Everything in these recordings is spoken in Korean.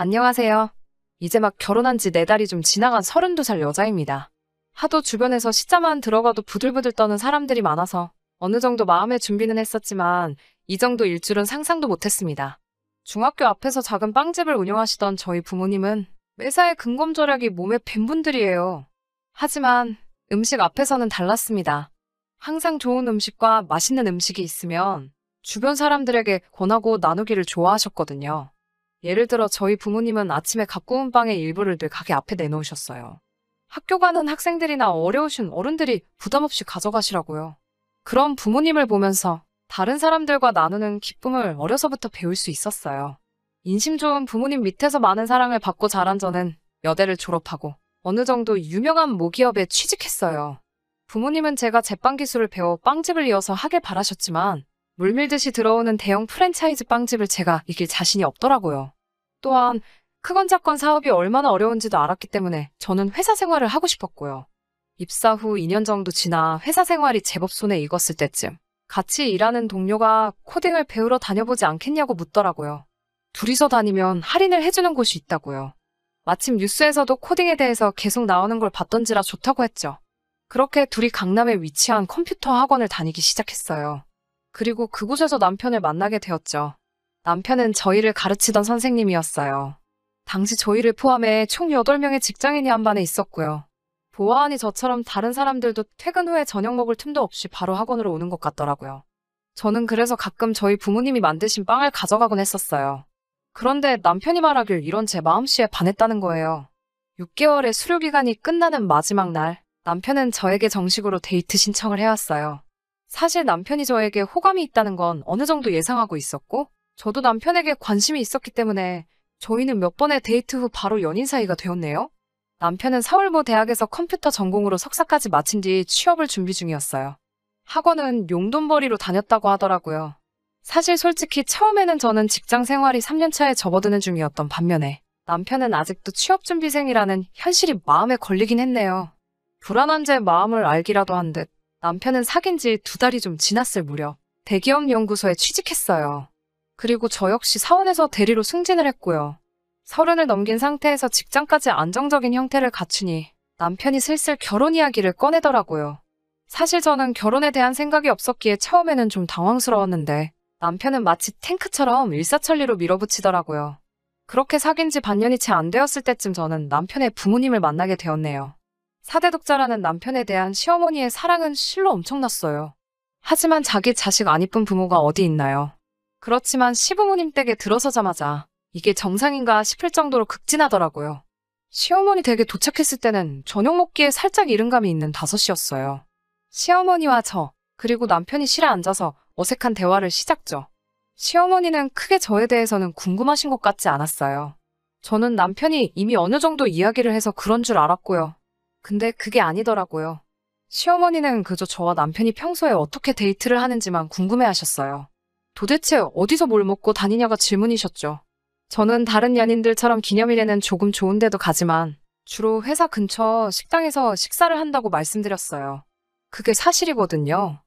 안녕하세요. 이제 막 결혼한 지 4달이 좀 지나간 32살 여자입니다. 하도 주변에서 시자만 들어가도 부들부들 떠는 사람들이 많아서 어느 정도 마음의 준비는 했었지만 이 정도일 줄은 상상도 못했습니다. 중학교 앞에서 작은 빵집을 운영하시던 저희 부모님은 매사에 근검절약이 몸에 밴 분들이에요. 하지만 음식 앞에서는 달랐습니다. 항상 좋은 음식과 맛있는 음식이 있으면 주변 사람들에게 권하고 나누기를 좋아하셨거든요. 예를 들어 저희 부모님은 아침에 갓 구운 빵의 일부를 늘 가게 앞에 내놓으셨어요. 학교 가는 학생들이나 어려우신 어른들이 부담 없이 가져가시라고요. 그런 부모님을 보면서 다른 사람들과 나누는 기쁨을 어려서부터 배울 수 있었어요. 인심 좋은 부모님 밑에서 많은 사랑을 받고 자란 저는 여대를 졸업하고 어느 정도 유명한 모기업에 취직했어요. 부모님은 제가 제빵 기술을 배워 빵집을 이어서 하길 바라셨지만 물밀듯이 들어오는 대형 프랜차이즈 빵집을 제가 이길 자신이 없더라고요. 또한 크건 작건 사업이 얼마나 어려운지도 알았기 때문에 저는 회사 생활을 하고 싶었고요. 입사 후 2년 정도 지나 회사 생활이 제법 손에 익었을 때쯤 같이 일하는 동료가 코딩을 배우러 다녀보지 않겠냐고 묻더라고요. 둘이서 다니면 할인을 해주는 곳이 있다고요. 마침 뉴스에서도 코딩에 대해서 계속 나오는 걸 봤던지라 좋다고 했죠. 그렇게 둘이 강남에 위치한 컴퓨터 학원을 다니기 시작했어요. 그리고 그곳에서 남편을 만나게 되었죠. 남편은 저희를 가르치던 선생님이었어요. 당시 저희를 포함해 총 8명의 직장인이 한 반에 있었고요. 보아하니 저처럼 다른 사람들도 퇴근 후에 저녁 먹을 틈도 없이 바로 학원으로 오는 것 같더라고요. 저는 그래서 가끔 저희 부모님이 만드신 빵을 가져가곤 했었어요. 그런데 남편이 말하길 이런 제 마음씨에 반했다는 거예요. 6개월의 수료 기간이 끝나는 마지막 날, 남편은 저에게 정식으로 데이트 신청을 해왔어요. 사실 남편이 저에게 호감이 있다는 건 어느 정도 예상하고 있었고, 저도 남편에게 관심이 있었기 때문에 저희는 몇 번의 데이트 후 바로 연인 사이가 되었네요. 남편은 서울모 대학에서 컴퓨터 전공으로 석사까지 마친 뒤 취업을 준비 중이었어요. 학원은 용돈벌이로 다녔다고 하더라고요. 사실 솔직히 처음에는 저는 직장 생활이 3년 차에 접어드는 중이었던 반면에 남편은 아직도 취업준비생이라는 현실이 마음에 걸리긴 했네요. 불안한 제 마음을 알기라도 한 듯 남편은 사귄 지 2달이 좀 지났을 무렵 대기업 연구소에 취직했어요. 그리고 저 역시 사원에서 대리로 승진을 했고요. 30을 넘긴 상태에서 직장까지 안정적인 형태를 갖추니 남편이 슬슬 결혼 이야기를 꺼내더라고요. 사실 저는 결혼에 대한 생각이 없었기에 처음에는 좀 당황스러웠는데 남편은 마치 탱크처럼 일사천리로 밀어붙이더라고요. 그렇게 사귄 지 반년이 채 안 되었을 때쯤 저는 남편의 부모님을 만나게 되었네요. 4대 독자라는 남편에 대한 시어머니의 사랑은 실로 엄청났어요. 하지만 자기 자식 안 이쁜 부모가 어디 있나요? 그렇지만 시부모님 댁에 들어서자마자 이게 정상인가 싶을 정도로 극진하더라고요. 시어머니 댁에 도착했을 때는 저녁 먹기에 살짝 이른감이 있는 5시였어요. 시어머니와 저, 그리고 남편이 실에 앉아서 어색한 대화를 시작죠. 시어머니는 크게 저에 대해서는 궁금하신 것 같지 않았어요. 저는 남편이 이미 어느 정도 이야기를 해서 그런 줄 알았고요. 근데 그게 아니더라고요. 시어머니는 그저 저와 남편이 평소에 어떻게 데이트를 하는지만 궁금해하셨어요. 도대체 어디서 뭘 먹고 다니냐가 질문이셨죠. 저는 다른 연인들처럼 기념일에는 조금 좋은 데도 가지만 주로 회사 근처 식당에서 식사를 한다고 말씀드렸어요. 그게 사실이거든요.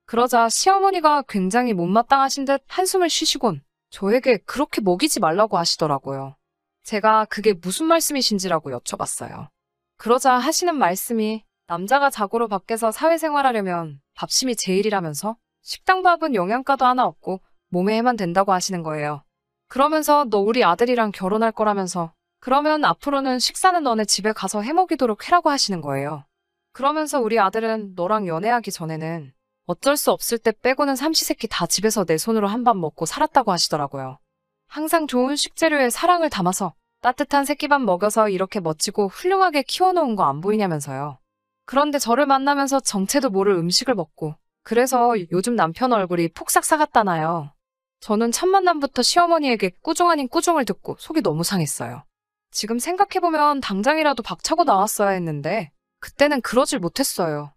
그러자 시어머니가 굉장히 못마땅하신 듯 한숨을 쉬시곤 저에게 그렇게 먹이지 말라고 하시더라고요. 제가 그게 무슨 말씀이신지라고 여쭤봤어요. 그러자 하시는 말씀이 남자가 자고로 밖에서 사회생활하려면 밥심이 제일이라면서 식당 밥은 영양가도 하나 없고 몸에 해만 된다고 하시는 거예요. 그러면서 너 우리 아들이랑 결혼할 거라면서 그러면 앞으로는 식사는 너네 집에 가서 해먹이도록 해라고 하시는 거예요. 그러면서 우리 아들은 너랑 연애하기 전에는 어쩔 수 없을 때 빼고는 삼시세끼 다 집에서 내 손으로 한 밥 먹고 살았다고 하시더라고요. 항상 좋은 식재료에 사랑을 담아서 따뜻한 새끼밥 먹여서 이렇게 멋지고 훌륭하게 키워놓은 거 안 보이냐면서요. 그런데 저를 만나면서 정체도 모를 음식을 먹고 그래서 요즘 남편 얼굴이 폭삭 사갔다나요. 저는 첫 만남부터 시어머니에게 꾸중 아닌 꾸중을 듣고 속이 너무 상했어요. 지금 생각해보면 당장이라도 박차고 나왔어야 했는데 그때는 그러질 못했어요.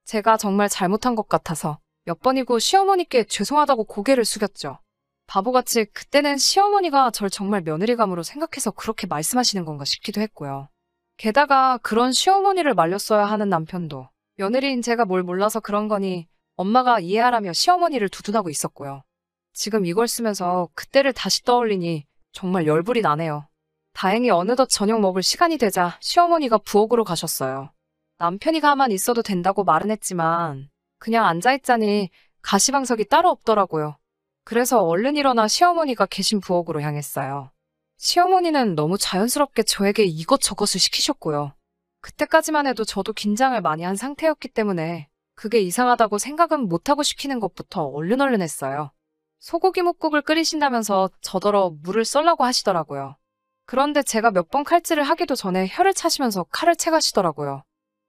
제가 정말 잘못한 것 같아서 몇 번이고 시어머니께 죄송하다고 고개를 숙였죠. 바보같이 그때는 시어머니가 절 정말 며느리감으로 생각해서 그렇게 말씀하시는 건가 싶기도 했고요. 게다가 그런 시어머니를 말렸어야 하는 남편도 며느리인 제가 뭘 몰라서 그런 거니 엄마가 이해하라며 시어머니를 두둔하고 있었고요. 지금 이걸 쓰면서 그때를 다시 떠올리니 정말 열불이 나네요. 다행히 어느덧 저녁 먹을 시간이 되자 시어머니가 부엌으로 가셨어요. 남편이 가만히 있어도 된다고 말은 했지만 그냥 앉아있자니 가시방석이 따로 없더라고요. 그래서 얼른 일어나 시어머니가 계신 부엌으로 향했어요. 시어머니는 너무 자연스럽게 저에게 이것저것을 시키셨고요. 그때까지만 해도 저도 긴장을 많이 한 상태였기 때문에 그게 이상하다고 생각은 못하고 시키는 것부터 얼른 했어요. 소고기 뭇국을 끓이신다면서 저더러 물을 썰라고 하시더라고요. 그런데 제가 몇 번 칼질을 하기도 전에 혀를 차시면서 칼을 채가시더라고요.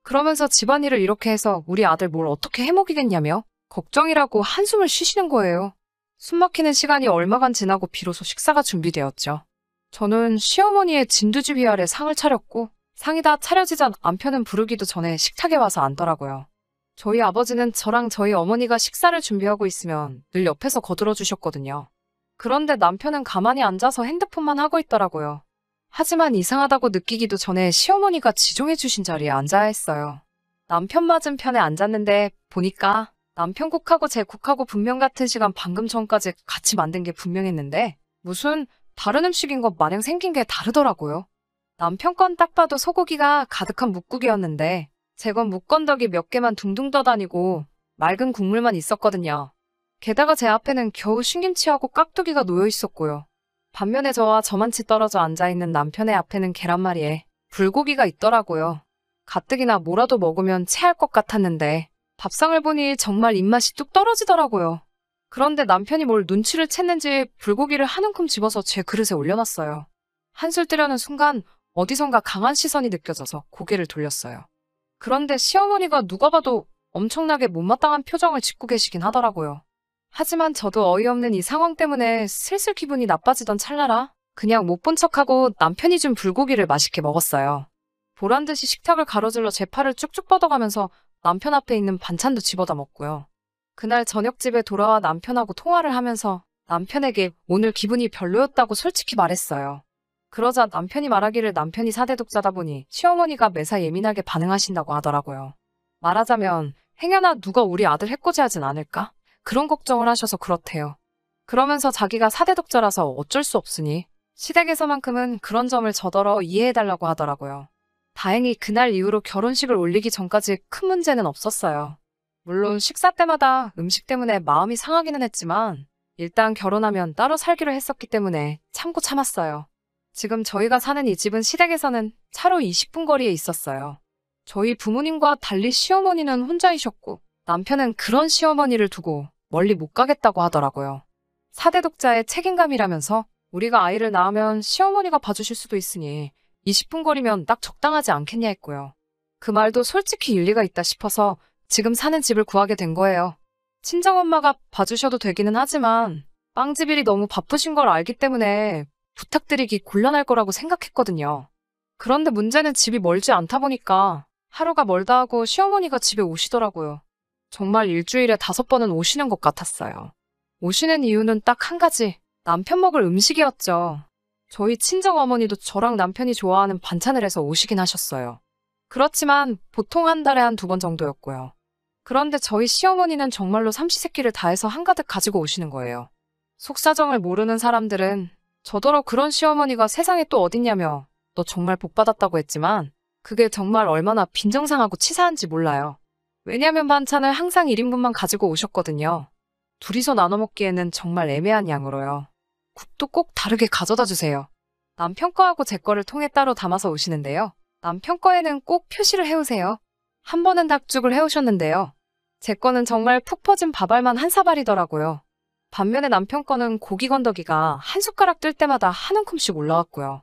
그러면서 집안일을 이렇게 해서 우리 아들 뭘 어떻게 해먹이겠냐며 걱정이라고 한숨을 쉬시는 거예요. 숨막히는 시간이 얼마간 지나고 비로소 식사가 준비되었죠. 저는 시어머니의 진두지휘 아래 상을 차렸고 상이 다 차려지자 남편은 부르기도 전에 식탁에 와서 앉더라고요. 저희 아버지는 저랑 저희 어머니가 식사를 준비하고 있으면 늘 옆에서 거들어 주셨거든요. 그런데 남편은 가만히 앉아서 핸드폰만 하고 있더라고요. 하지만 이상하다고 느끼기도 전에 시어머니가 지정해 주신 자리에 앉아야 했어요. 남편 맞은편에 앉았는데 보니까 남편 국하고 제 국하고 분명 같은 시간 방금 전까지 같이 만든 게 분명했는데 무슨 다른 음식인 것 마냥 생긴 게 다르더라고요. 남편 건 딱 봐도 소고기가 가득한 뭇국이었는데 제 건 묵건더기 몇 개만 둥둥 떠다니고 맑은 국물만 있었거든요. 게다가 제 앞에는 겨우 신김치하고 깍두기가 놓여 있었고요. 반면에 저와 저만치 떨어져 앉아있는 남편의 앞에는 계란말이에 불고기가 있더라고요. 가뜩이나 뭐라도 먹으면 체할 것 같았는데 밥상을 보니 정말 입맛이 뚝 떨어지더라고요. 그런데 남편이 뭘 눈치를 챘는지 불고기를 한 움큼 집어서 제 그릇에 올려놨어요. 한술 뜨려는 순간 어디선가 강한 시선이 느껴져서 고개를 돌렸어요. 그런데 시어머니가 누가 봐도 엄청나게 못마땅한 표정을 짓고 계시긴 하더라고요. 하지만 저도 어이없는 이 상황 때문에 슬슬 기분이 나빠지던 찰나라 그냥 못 본 척하고 남편이 준 불고기를 맛있게 먹었어요. 보란듯이 식탁을 가로질러 제 팔을 쭉쭉 뻗어가면서 남편 앞에 있는 반찬도 집어다 먹고요. 그날 저녁 집에 돌아와 남편하고 통화를 하면서 남편에게 오늘 기분이 별로였다고 솔직히 말했어요. 그러자 남편이 말하기를 남편이 사대독자다 보니 시어머니가 매사 예민하게 반응하신다고 하더라고요. 말하자면 행여나 누가 우리 아들 해코지하진 않을까? 그런 걱정을 하셔서 그렇대요. 그러면서 자기가 사대독자라서 어쩔 수 없으니 시댁에서만큼은 그런 점을 저더러 이해해달라고 하더라고요. 다행히 그날 이후로 결혼식을 올리기 전까지 큰 문제는 없었어요. 물론 식사 때마다 음식 때문에 마음이 상하기는 했지만 일단 결혼하면 따로 살기로 했었기 때문에 참고 참았어요. 지금 저희가 사는 이 집은 시댁에서는 차로 20분 거리에 있었어요. 저희 부모님과 달리 시어머니는 혼자이셨고 남편은 그런 시어머니를 두고 멀리 못 가겠다고 하더라고요. 사대독자의 책임감이라면서 우리가 아이를 낳으면 시어머니가 봐주실 수도 있으니 20분 거리면 딱 적당하지 않겠냐 했고요. 그 말도 솔직히 일리가 있다 싶어서 지금 사는 집을 구하게 된 거예요. 친정엄마가 봐주셔도 되기는 하지만 빵집일이 너무 바쁘신 걸 알기 때문에 부탁드리기 곤란할 거라고 생각했거든요. 그런데 문제는 집이 멀지 않다 보니까 하루가 멀다 하고 시어머니가 집에 오시더라고요. 정말 일주일에 5번은 오시는 것 같았어요. 오시는 이유는 딱 한 가지, 남편 먹을 음식이었죠. 저희 친정어머니도 저랑 남편이 좋아하는 반찬을 해서 오시긴 하셨어요. 그렇지만 보통 한 달에 한 2번 정도였고요. 그런데 저희 시어머니는 정말로 삼시세끼를 다해서 한가득 가지고 오시는 거예요. 속사정을 모르는 사람들은 저더러 그런 시어머니가 세상에 또 어딨냐며 너 정말 복받았다고 했지만 그게 정말 얼마나 빈정상하고 치사한지 몰라요. 왜냐면 반찬을 항상 1인분만 가지고 오셨거든요. 둘이서 나눠 먹기에는 정말 애매한 양으로요. 국도 꼭 다르게 가져다 주세요. 남편 거하고 제 거를 통에 따로 담아서 오시는데요. 남편 거에는 꼭 표시를 해오세요. 한 번은 닭죽을 해오셨는데요. 제 거는 정말 푹 퍼진 밥알만 한 사발이더라고요. 반면에 남편 거는 고기 건더기가 한 숟가락 뜰 때마다 한 움큼씩 올라왔고요.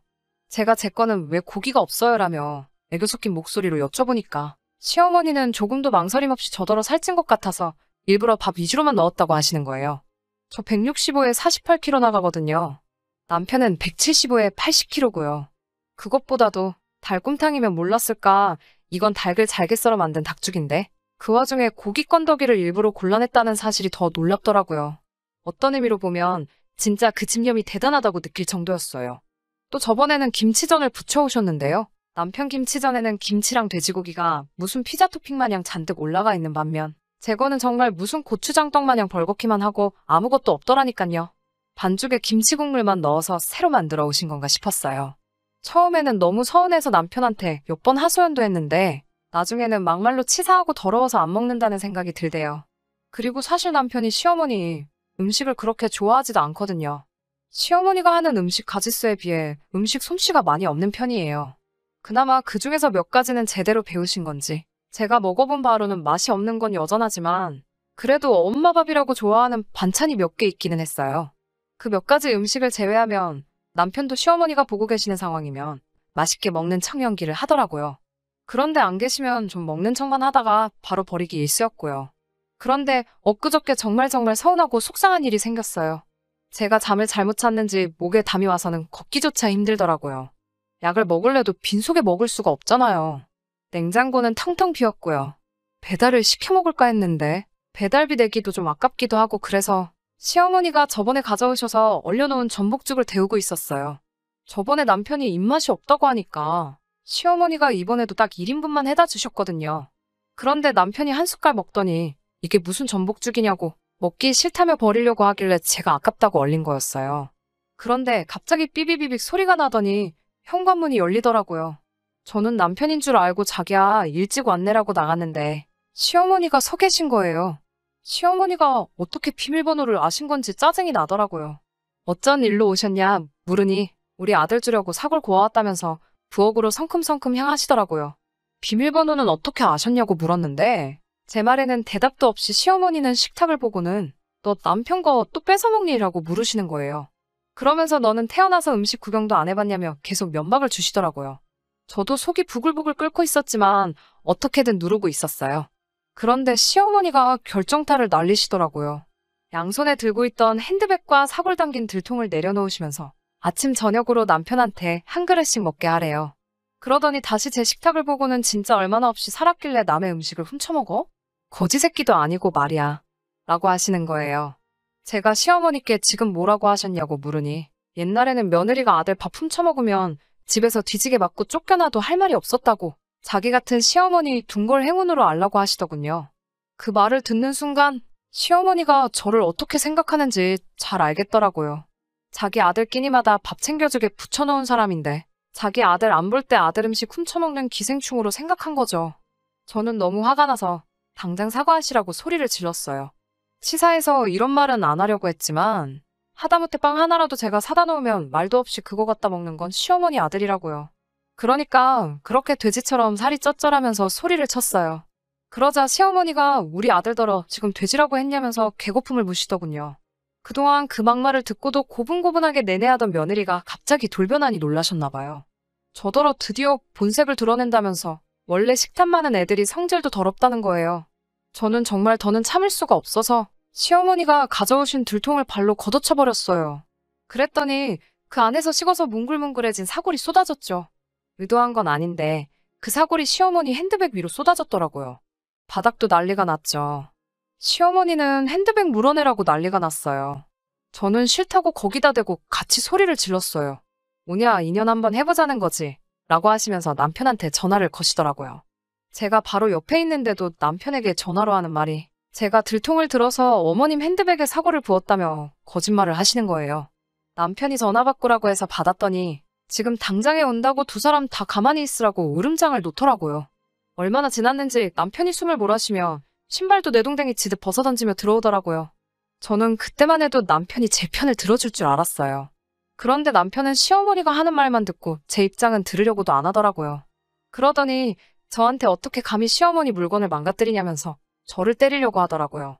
제가 제 거는 왜 고기가 없어요라며 애교 섞인 목소리로 여쭤보니까 시어머니는 조금도 망설임 없이 저더러 살찐 것 같아서 일부러 밥 위주로만 넣었다고 하시는 거예요. 저 165에 48kg 나가거든요. 남편은 175에 80kg고요. 그것보다도 달곰탕이면 몰랐을까 이건 닭을 잘게 썰어 만든 닭죽인데 그 와중에 고기 건더기를 일부러 골라냈다는 사실이 더 놀랍더라고요. 어떤 의미로 보면 진짜 그 집념이 대단하다고 느낄 정도였어요. 또 저번에는 김치전을 부쳐오셨는데요. 남편 김치전에는 김치랑 돼지고기가 무슨 피자 토핑 마냥 잔뜩 올라가 있는 반면 제 거는 정말 무슨 고추장떡 마냥 벌겋기만 하고 아무것도 없더라니깐요. 반죽에 김치 국물만 넣어서 새로 만들어 오신 건가 싶었어요. 처음에는 너무 서운해서 남편한테 몇 번 하소연도 했는데 나중에는 막말로 치사하고 더러워서 안 먹는다는 생각이 들대요. 그리고 사실 남편이 시어머니 음식을 그렇게 좋아하지도 않거든요. 시어머니가 하는 음식 가짓수에 비해 음식 솜씨가 많이 없는 편이에요. 그나마 그 중에서 몇 가지는 제대로 배우신 건지 제가 먹어본 바로는 맛이 없는 건 여전하지만 그래도 엄마 밥이라고 좋아하는 반찬이 몇 개 있기는 했어요. 그 몇 가지 음식을 제외하면 남편도 시어머니가 보고 계시는 상황이면 맛있게 먹는 척 연기를 하더라고요. 그런데 안 계시면 좀 먹는 척만 하다가 바로 버리기 일쑤였고요. 그런데 엊그저께 정말 서운하고 속상한 일이 생겼어요. 제가 잠을 잘못 잤는지 목에 담이 와서는 걷기조차 힘들더라고요. 약을 먹을래도 빈속에 먹을 수가 없잖아요. 냉장고는 텅텅 비었고요. 배달을 시켜 먹을까 했는데 배달비 내기도 좀 아깝기도 하고 그래서 시어머니가 저번에 가져오셔서 얼려놓은 전복죽을 데우고 있었어요. 저번에 남편이 입맛이 없다고 하니까 시어머니가 이번에도 딱 1인분만 해다 주셨거든요. 그런데 남편이 한 숟갈 먹더니 이게 무슨 전복죽이냐고 먹기 싫다며 버리려고 하길래 제가 아깝다고 얼린 거였어요. 그런데 갑자기 삐비비빅 소리가 나더니 현관문이 열리더라고요. 저는 남편인 줄 알고 자기야 일찍 왔네라고 나갔는데 시어머니가 서 계신 거예요. 시어머니가 어떻게 비밀번호를 아신 건지 짜증이 나더라고요. 어쩐 일로 오셨냐 물으니 우리 아들 주려고 사골 구워왔다면서 부엌으로 성큼성큼 향하시더라고요. 비밀번호는 어떻게 아셨냐고 물었는데 제 말에는 대답도 없이 시어머니는 식탁을 보고는 너 남편 거 또 뺏어먹니라고 물으시는 거예요. 그러면서 너는 태어나서 음식 구경도 안 해봤냐며 계속 면박을 주시더라고요. 저도 속이 부글부글 끓고 있었지만 어떻게든 누르고 있었어요. 그런데 시어머니가 결정타를 날리시더라고요. 양손에 들고 있던 핸드백과 사골 담긴 들통을 내려놓으시면서 아침 저녁으로 남편한테 한 그릇씩 먹게 하래요. 그러더니 다시 제 식탁을 보고는 진짜 얼마나 없이 살았길래 남의 음식을 훔쳐먹어? 거지 새끼도 아니고 말이야. 라고 하시는 거예요. 제가 시어머니께 지금 뭐라고 하셨냐고 물으니 옛날에는 며느리가 아들 밥 훔쳐먹으면 집에서 뒤지게 맞고 쫓겨나도 할 말이 없었다고 자기 같은 시어머니 둔골 행운으로 알라고 하시더군요. 그 말을 듣는 순간 시어머니가 저를 어떻게 생각하는지 잘 알겠더라고요. 자기 아들 끼니마다 밥 챙겨주게 붙여놓은 사람인데 자기 아들 안 볼 때 아들 음식 훔쳐먹는 기생충으로 생각한 거죠. 저는 너무 화가 나서 당장 사과하시라고 소리를 질렀어요. 치사해서 이런 말은 안 하려고 했지만 하다못해 빵 하나라도 제가 사다 놓으면 말도 없이 그거 갖다 먹는 건 시어머니 아들이라고요. 그러니까 그렇게 돼지처럼 살이 쩌쩌라면서 소리를 쳤어요. 그러자 시어머니가 우리 아들더러 지금 돼지라고 했냐면서 개고픔을 무시더군요. 그동안 그 막말을 듣고도 고분고분하게 내내하던 며느리가 갑자기 돌변하니 놀라셨나 봐요. 저더러 드디어 본색을 드러낸다면서 원래 식탐 많은 애들이 성질도 더럽다는 거예요. 저는 정말 더는 참을 수가 없어서 시어머니가 가져오신 들통을 발로 걷어쳐버렸어요. 그랬더니 그 안에서 식어서 뭉글뭉글해진 사골이 쏟아졌죠. 의도한 건 아닌데 그 사골이 시어머니 핸드백 위로 쏟아졌더라고요. 바닥도 난리가 났죠. 시어머니는 핸드백 물어내라고 난리가 났어요. 저는 싫다고 거기다 대고 같이 소리를 질렀어요. 뭐냐, 인연 한번 해보자는 거지. 라고 하시면서 남편한테 전화를 거시더라고요. 제가 바로 옆에 있는데도 남편에게 전화로 하는 말이 제가 들통을 들어서 어머님 핸드백에 사골을 부었다며 거짓말을 하시는 거예요. 남편이 전화 받고라고 해서 받았더니 지금 당장에 온다고 두 사람 다 가만히 있으라고 으름장을 놓더라고요. 얼마나 지났는지 남편이 숨을 몰아쉬며 신발도 내동댕이 지듯 벗어던지며 들어오더라고요. 저는 그때만 해도 남편이 제 편을 들어줄 줄 알았어요. 그런데 남편은 시어머니가 하는 말만 듣고 제 입장은 들으려고도 안 하더라고요. 그러더니 저한테 어떻게 감히 시어머니 물건을 망가뜨리냐면서 저를 때리려고 하더라고요.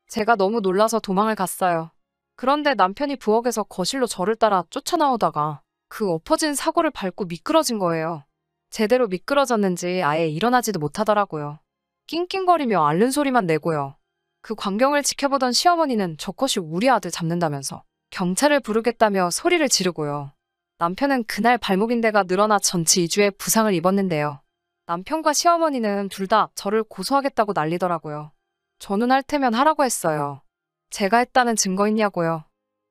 제가 너무 놀라서 도망을 갔어요. 그런데 남편이 부엌에서 거실로 저를 따라 쫓아나오다가 그 엎어진 사골을 밟고 미끄러진 거예요. 제대로 미끄러졌는지 아예 일어나지도 못하더라고요. 낑낑거리며 앓는 소리만 내고요. 그 광경을 지켜보던 시어머니는 저것이 우리 아들 잡는다면서 경찰을 부르겠다며 소리를 지르고요. 남편은 그날 발목인대가 늘어나 전치 2주의 부상을 입었는데요. 남편과 시어머니는 둘 다 저를 고소하겠다고 난리더라고요. 저는 할 테면 하라고 했어요. 제가 했다는 증거 있냐고요.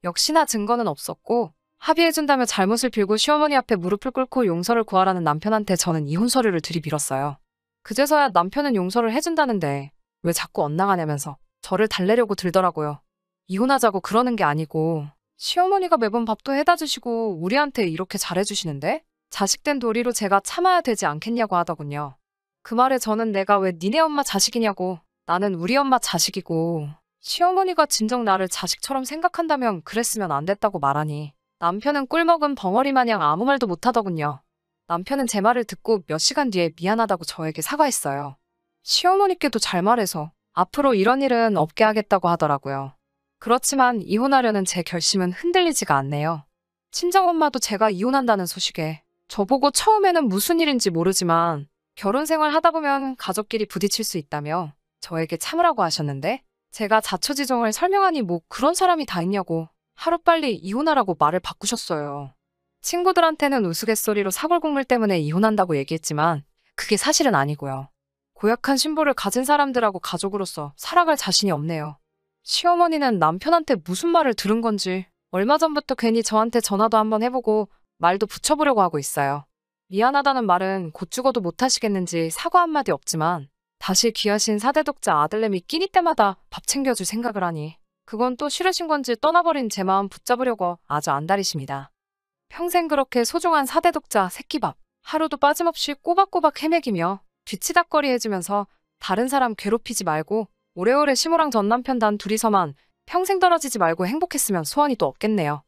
역시나 증거는 없었고 합의해준다며 잘못을 빌고 시어머니 앞에 무릎을 꿇고 용서를 구하라는 남편한테 저는 이혼 서류를 들이밀었어요. 그제서야 남편은 용서를 해준다는데 왜 자꾸 엇나가냐면서 저를 달래려고 들더라고요. 이혼하자고 그러는 게 아니고 시어머니가 매번 밥도 해다 주시고 우리한테 이렇게 잘해주시는데 자식된 도리로 제가 참아야 되지 않겠냐고 하더군요. 그 말에 저는 내가 왜 니네 엄마 자식이냐고, 나는 우리 엄마 자식이고 시어머니가 진정 나를 자식처럼 생각한다면 그랬으면 안 됐다고 말하니 남편은 꿀먹은 벙어리 마냥 아무 말도 못하더군요. 남편은 제 말을 듣고 몇 시간 뒤에 미안하다고 저에게 사과했어요. 시어머니께도 잘 말해서 앞으로 이런 일은 없게 하겠다고 하더라고요. 그렇지만 이혼하려는 제 결심은 흔들리지가 않네요. 친정엄마도 제가 이혼한다는 소식에 저보고 처음에는 무슨 일인지 모르지만 결혼 생활 하다 보면 가족끼리 부딪힐 수 있다며 저에게 참으라고 하셨는데 제가 자초지종을 설명하니 뭐 그런 사람이 다 있냐고 하루빨리 이혼하라고 말을 바꾸셨어요. 친구들한테는 우스갯소리로 사골국물 때문에 이혼한다고 얘기했지만 그게 사실은 아니고요. 고약한 신보를 가진 사람들하고 가족으로서 살아갈 자신이 없네요. 시어머니는 남편한테 무슨 말을 들은 건지 얼마 전부터 괜히 저한테 전화도 한번 해보고 말도 붙여보려고 하고 있어요. 미안하다는 말은 곧 죽어도 못하시겠는지 사과 한마디 없지만 다시 귀하신 사대독자 아들내미 끼니 때마다 밥 챙겨줄 생각을 하니 그건 또 싫으신 건지 떠나버린 제 마음 붙잡으려고 아주 안달이십니다. 평생 그렇게 소중한 사대독자 새끼밥 하루도 빠짐없이 꼬박꼬박 헤매기며 뒤치다꺼리 해주면서 다른 사람 괴롭히지 말고 오래오래 시모랑 전 남편 단 둘이서만 평생 떨어지지 말고 행복했으면 소원이 또 없겠네요.